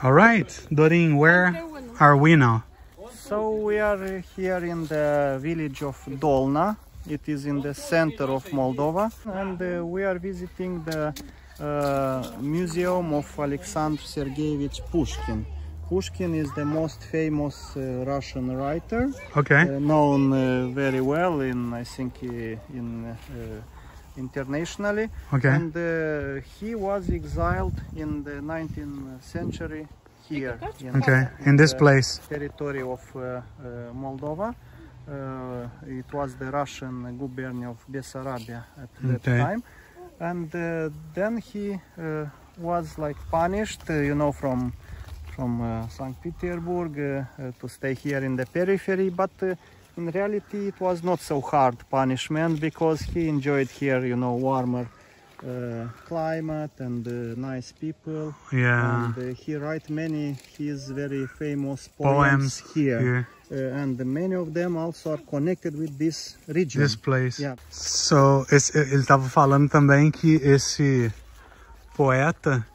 All right, Dorin, where are we now? So we are here in the village of Dolna. It is in the center of Moldova, and we are visiting the museum of Alexander Sergeyevich Pushkin. Pushkin is the most famous Russian writer, known very well in, I think, internationally. And he was exiled in the 19th century here in this place, territory of Moldova. It was the Russian gubernia of Bessarabia at that time, and then he was like punished, you know, from St. Petersburg to stay here in the periphery, but in reality it was not so hard punishment, because he enjoyed here, you know, warmer climate and nice people. And he write many his very famous poems here. And many of them also are connected with this region. This place. So, ele estava falando também que esse poeta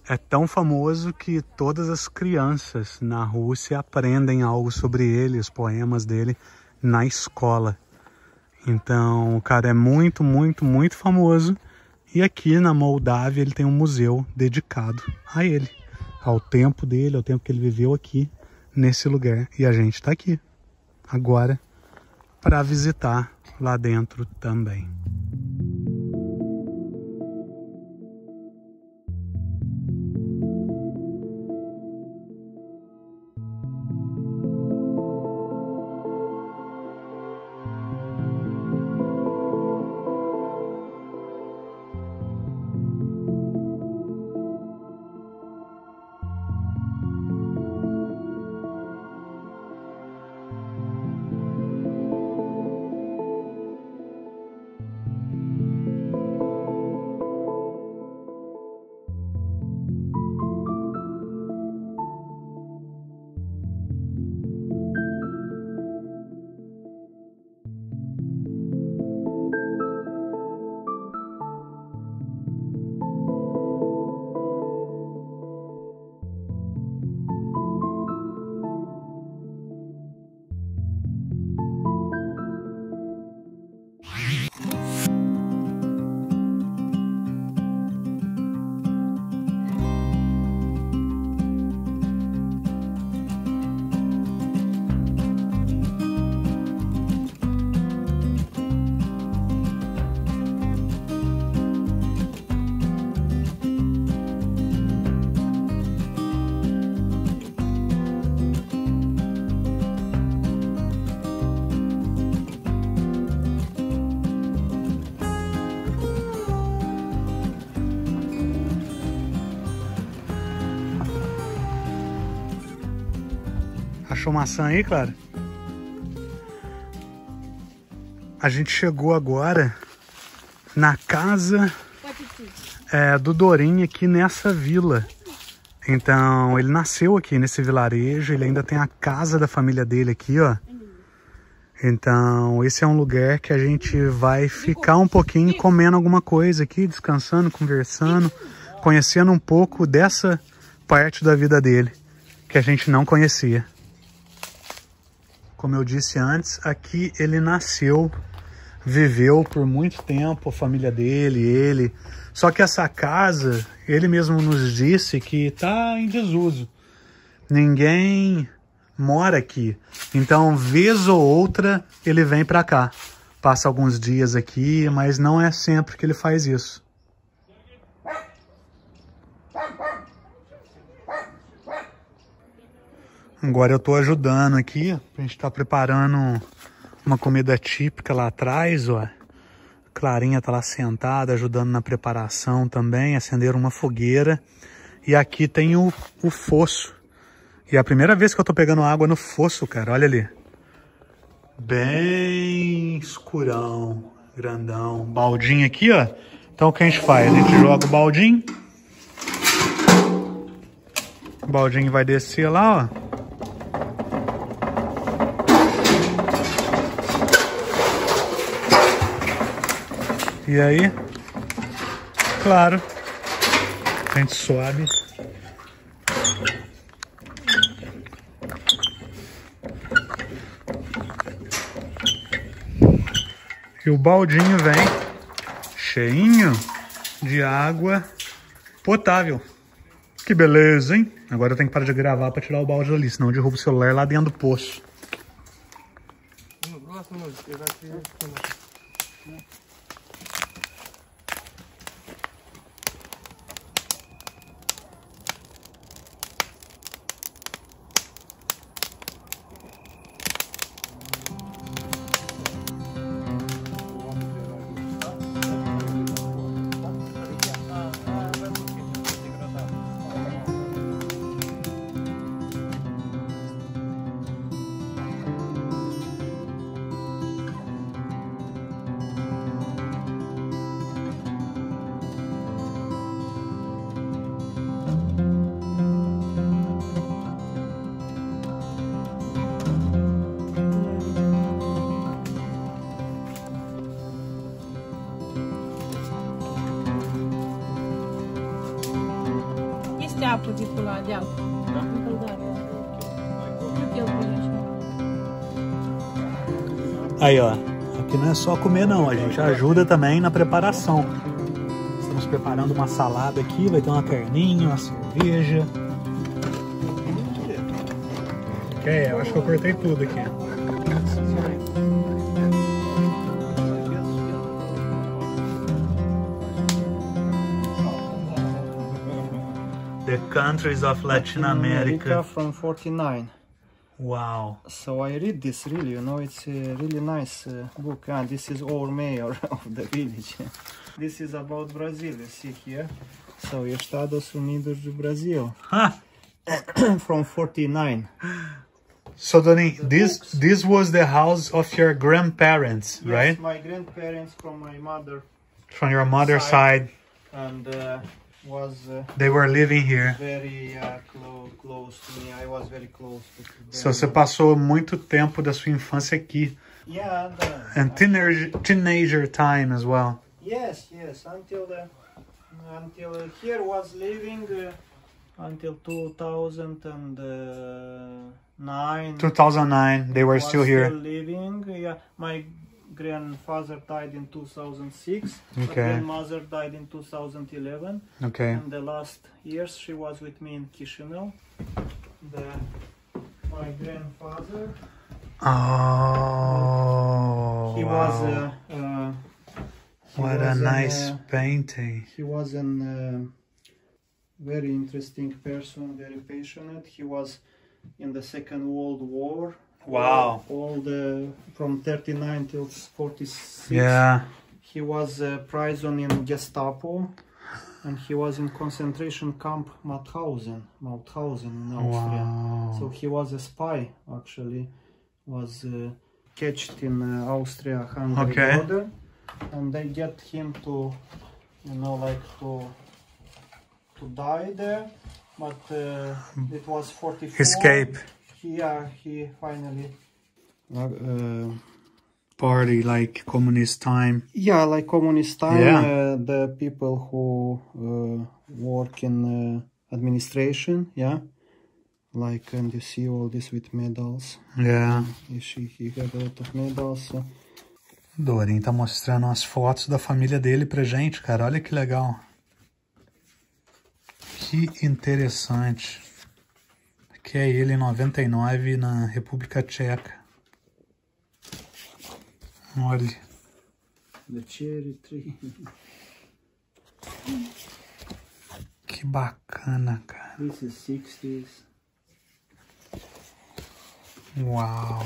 é tão famoso que todas as crianças na Rússia aprendem algo sobre ele, os poemas dele, na escola. Então, o cara é muito, muito, muito famoso. E aqui na Moldávia ele tem um museu dedicado a ele, ao tempo dele, ao tempo que ele viveu aqui nesse lugar. E a gente está aqui agora para visitar lá dentro também. Achou maçã aí, Clara? A gente chegou agora na casa do Dorin aqui nessa vila. Então, ele nasceu aqui nesse vilarejo, ele ainda tem a casa da família dele aqui, ó. Então, esse é um lugar que a gente vai ficar um pouquinho comendo alguma coisa aqui, descansando, conversando, conhecendo um pouco dessa parte da vida dele, que a gente não conhecia. Como eu disse antes, aqui ele nasceu, viveu por muito tempo, a família dele, ele. Só que essa casa, ele mesmo nos disse que está em desuso. Ninguém mora aqui. Então, vez ou outra, ele vem para cá. Passa alguns dias aqui, mas não é sempre que ele faz isso. Agora eu tô ajudando aqui, a gente tá preparando uma comida típica lá atrás, ó. Clarinha tá lá sentada, ajudando na preparação também, acenderam uma fogueira. E aqui tem o fosso. E é a primeira vez que eu tô pegando água no fosso, cara, olha ali. Bem escurão, grandão. Baldinho aqui, ó. Então o que a gente faz? A gente joga o baldinho. O baldinho vai descer lá, ó. E aí, claro, a gente sobe E o baldinho vem cheinho de água potável. Que beleza, hein? Agora eu tenho que parar de gravar para tirar o balde dali, senão eu derrubo o celular lá dentro do poço. Apă de pe la deal. Încălzare. Aí, ó. Aqui não é só comer, não. A gente ajuda também na preparação. Estamos preparando uma salada aqui. Vai ter uma carninha, uma cerveja. Eu acho que eu cortei tudo aqui. The countries of Latin America from 49. Wow. So I read this really, you know, it's a really nice book. And this is our mayor of the village. This is about Brazil, you see here. So Estados Unidos do Brasil. Huh. From 49. So Doni, this was the house of your grandparents, Yes, right? My grandparents from my mother. From your mother's side. And was They were living here. very close to me. I was very close to them. So você passou muito tempo da sua infância aqui. Yeah, And teenager time as well. yes, until here was living until 2009. 2009, they were was still here. living. Yeah, my grandfather died in 2006. Okay. My grandmother died in 2011. Okay. And the last years she was with me in Chisinau. My grandfather. Oh, He wow. was. What a nice painting. He was a very interesting person, very passionate. He was in the Second World War. Wow. From 39 till 46. Yeah. He was a prisoner in Gestapo, and he was in concentration camp Mauthausen in Austria. Wow. So he was a spy, actually. Was catched in Austria-Hungary Okay. border, and they get him to, to die there. But it was 44. Escape. He finally. Party like communist time. Yeah, like communist time. Yeah. The people who work in administration, yeah. Like, and you see all this with medals. Yeah. He got a lot of medals. So. Dorin tá mostrando as fotos da família dele pra gente, cara. Olha que legal. Que interessante. Aqui é ele em 99 na República Tcheca. Olha. The cherry tree. Que bacana, cara. This is 60s. Wow.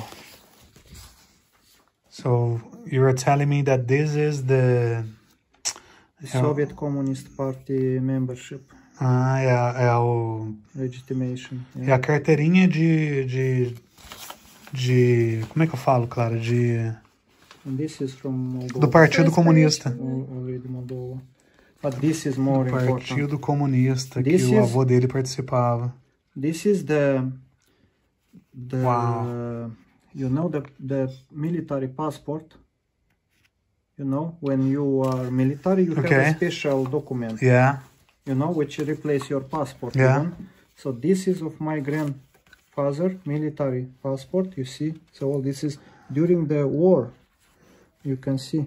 So you were telling me that this is the Soviet Communist Party membership. Ah, é o Legitimation. É a carteirinha de como é que eu falo, Clara? And this is from Moldova. Do Partido Comunista. Already Moldova. But this is more Do important. Partido Comunista, This que o is- avô dele participava. This is the Wow. you know the military passport. You know, when you are military, you have Okay. a special document. Yeah. You know, which replace your passport. Yeah. even. So this is of my grandfather military passport. You see, so all this is during the war. you can see.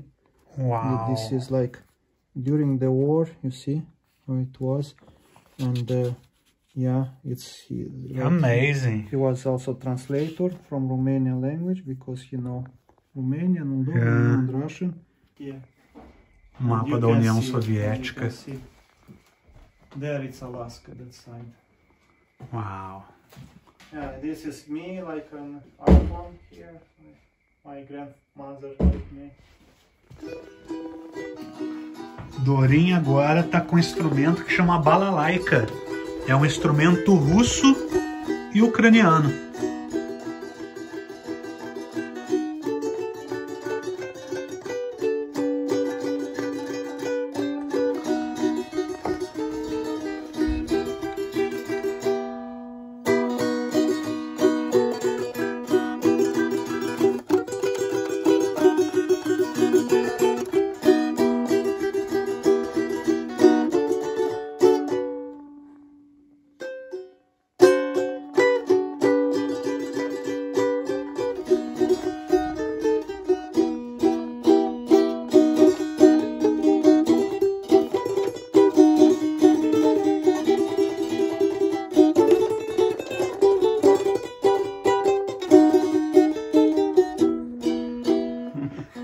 Wow. This is like during the war, you see how it was. And yeah, it's amazing. He was also translator from Romanian language because he know Romanian, Moldovan, and Russian. Yeah. Mapa da União Soviética. There it's Alaska, that side. Wow. Yeah, this is me, like an icon here. My grandmother with me. Dorinha agora tá com um instrumento que chama balalaika. É um instrumento russo e ucraniano.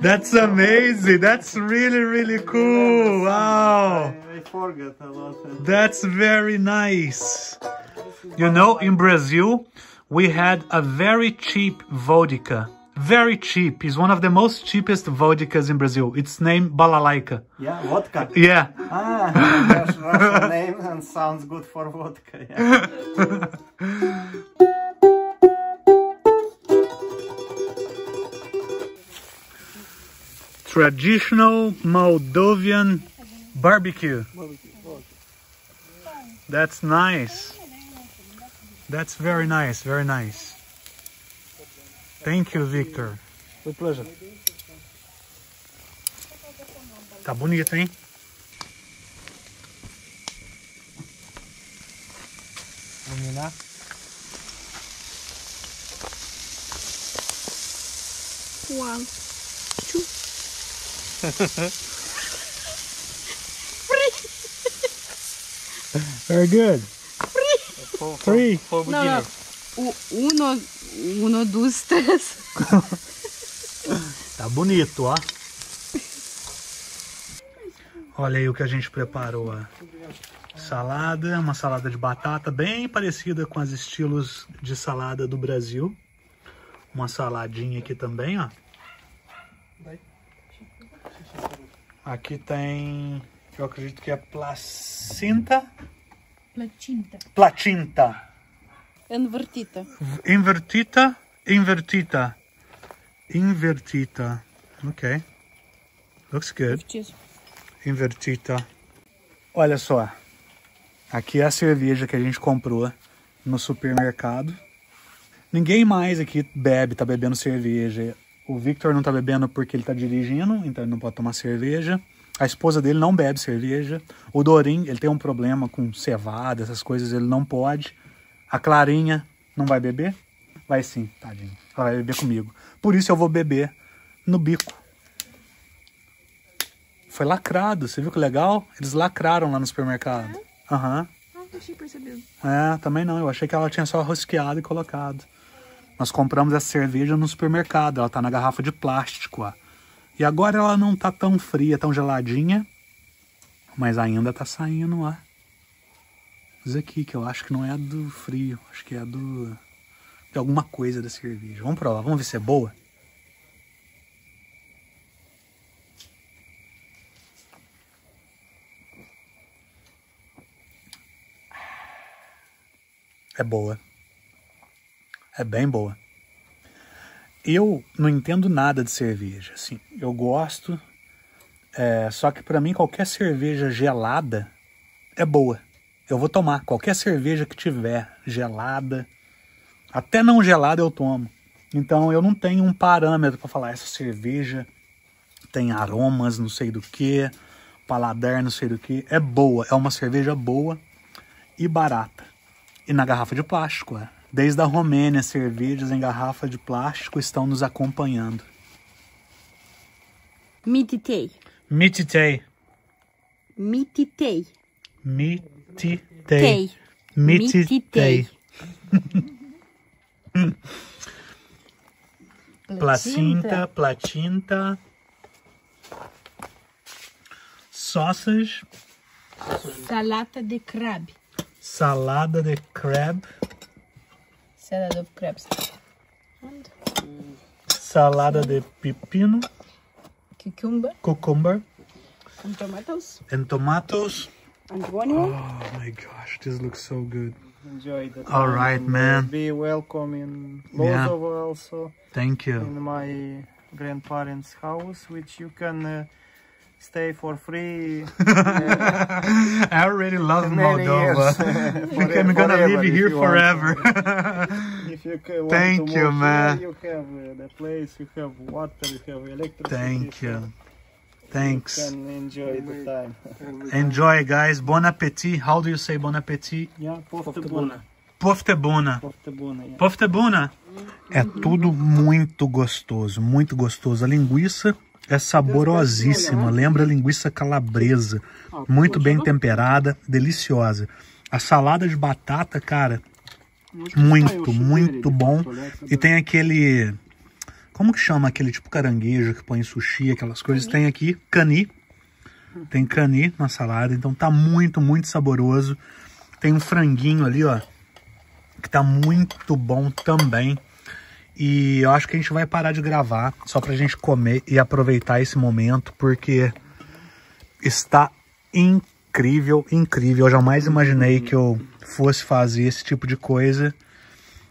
That's amazing. That's really, really cool. Wow. I forgot a lot. That's very nice. You know, in Brazil, we had a very cheap vodka. Very cheap. It's one of the most cheapest vodkas in Brazil. It's named Balalaika. Yeah, vodka. Yeah. Ah, Russian name and sounds good for vodka. Yeah. Traditional Moldovan barbecue. That's nice. That's very nice, very nice. Thank you, Victor. With pleasure. Tá bonito, hein? Vamos lá. One, Very good. Three. não, não. Uno, dos, três. Tá bonito, ó. Olha aí o que a gente preparou. Ó. Salada, uma salada de batata bem parecida com os estilos de salada do Brasil. Uma saladinha aqui também, ó. Aqui tem, eu acredito que é placenta. Placinta. Invertita. Invertita. Ok. Looks good. Invertita. Olha só. Aqui é a cerveja que a gente comprou no supermercado. Ninguém mais aqui tá bebendo cerveja. O Victor não tá bebendo porque ele tá dirigindo, então ele não pode tomar cerveja. A esposa dele não bebe cerveja. O Dorim, ele tem um problema com cevada, essas coisas, ele não pode. A Clarinha não vai beber? Vai sim, tadinho. Ela vai beber comigo. Por isso eu vou beber no bico. Foi lacrado, você viu que legal? Eles lacraram lá no supermercado. Aham. Não tinha percebido. É, também não. Eu achei que ela tinha só rosqueado e colocado. Nós compramos essa cerveja no supermercado. Ela tá na garrafa de plástico, ó. E agora ela não tá tão fria, tão geladinha. Mas ainda tá saindo, ó. Isso aqui, que eu acho que não é do frio. Acho que é do... de alguma coisa da cerveja. Vamos provar, vamos ver se é boa. É boa. É bem boa. Eu não entendo nada de cerveja, assim. Eu gosto, só que pra mim qualquer cerveja gelada é boa. Eu vou tomar qualquer cerveja que tiver gelada, até não gelada eu tomo. Então eu não tenho um parâmetro pra falar essa cerveja tem aromas não sei do que, paladar não sei do que. É boa, é uma cerveja boa e barata. E na garrafa de plástico, Desde a Romênia, cervejas em garrafa de plástico estão nos acompanhando. Mititei. Mititei. Mititei. Mititei. Mititei. Placenta, platinta. Sausage. Salata de crab. Salada de crab. Salad of crabs. Salada de pepino. Cucumber. And tomatoes. And tomatoes. And onion. Oh my gosh, this looks so good. Enjoy the time. All right, man. Be welcome in Moldova also. Thank you. In my grandparents' house, which you can stay for free. I already love Moldova. I'm gonna live here forever. If you want Thank to you, move man. here, you have the place, you have water, you have electricity. Thank you. Thanks. You can enjoy the time. Enjoy, guys. Bon appetit. How do you say bon appetit? Yeah, poftebuna. Poftebuna. Poftebuna, yeah. Poftebuna. É tudo muito gostoso, muito gostoso. A linguiça é saborosíssima, lembra a linguiça calabresa. Muito bem temperada, deliciosa. A salada de batata, cara, muito bom. E tem aquele... Como que chama aquele tipo caranguejo que põe em sushi, aquelas coisas? Tem aqui cani. Tem cani na salada, então tá muito saboroso. Tem um franguinho ali, ó, que tá muito bom também. E eu acho que a gente vai parar de gravar só pra gente comer e aproveitar esse momento, porque está incrível, incrível. Eu jamais imaginei que eu fosse fazer esse tipo de coisa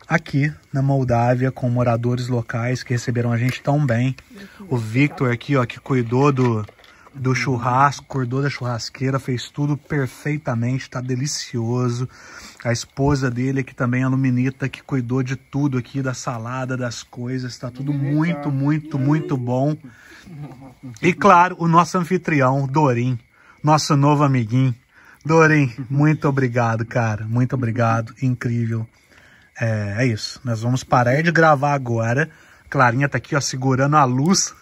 aqui na Moldávia, com moradores locais que receberam a gente tão bem. O Victor aqui, ó, que cuidou do churrasco, cuidou da churrasqueira, fez tudo perfeitamente, tá delicioso. A esposa dele aqui também, a Luminita, que cuidou de tudo aqui, da salada, das coisas, tá tudo muito bom. E claro, o nosso anfitrião, Dorim, nosso novo amiguinho. Dorim, muito obrigado, cara, muito obrigado, incrível. É isso, nós vamos parar de gravar agora. Clarinha tá aqui, ó, segurando a luz,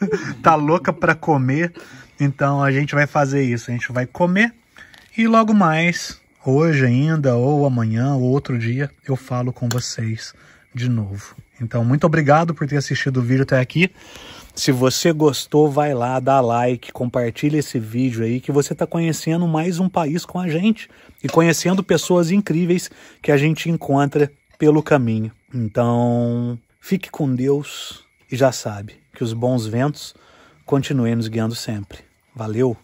tá louca pra comer. Então a gente vai fazer isso, a gente vai comer e logo mais, hoje ainda, ou amanhã, ou outro dia, eu falo com vocês de novo. Então muito obrigado por ter assistido o vídeo até aqui. Se você gostou, vai lá, dá like, compartilha esse vídeo aí, que você tá conhecendo mais um país com a gente e conhecendo pessoas incríveis que a gente encontra pelo caminho. Então, fique com Deus e já sabe que os bons ventos continuem nos guiando sempre. Valeu!